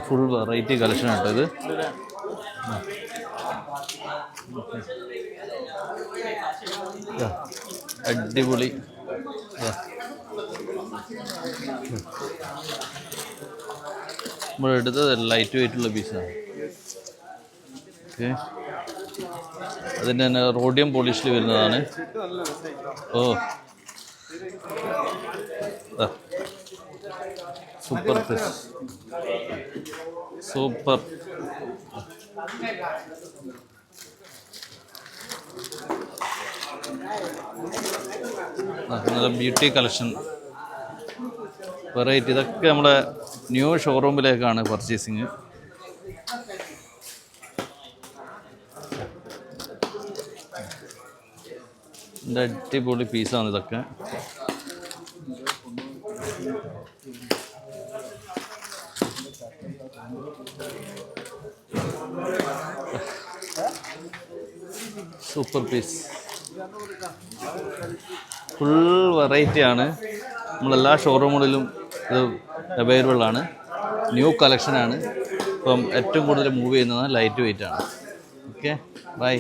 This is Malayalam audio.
ഫുൾ വെറൈറ്റി കളക്ഷൻ ആട്ടോ ഇത്. അടിപൊളി. നമ്മളെടുത്തത് ലൈറ്റ് വെയിറ്റുള്ള പീസാണ്. ഓക്കെ, അതിൻ്റെ തന്നെ റോഡിയം പോളിഷിൽ വരുന്നതാണ്. ഓ സൂപ്പർ പീസ്, സൂപ്പർ. നല്ല ബ്യൂട്ടി കളക്ഷൻ, വെറൈറ്റി. ഇതൊക്കെ നമ്മുടെ ന്യൂ ഷോറൂമിലേക്കാണ് പർച്ചേസിങ്. ഇതിൻ്റെ അടിപൊളി പീസാണ് ഇതൊക്കെ. സൂപ്പർ പീസ്, ഫുൾ വെറൈറ്റി ആണ്. നമ്മളെല്ലാ ഷോറൂമുകളിലും ഇത് അവൈലബിൾ ആണ്. ന്യൂ കളക്ഷനാണ്. ഇപ്പം ഏറ്റവും കൂടുതൽ മൂവ് ചെയ്യുന്നത് ലൈറ്റ് വെയിറ്റ് ആണ്. Okay, by.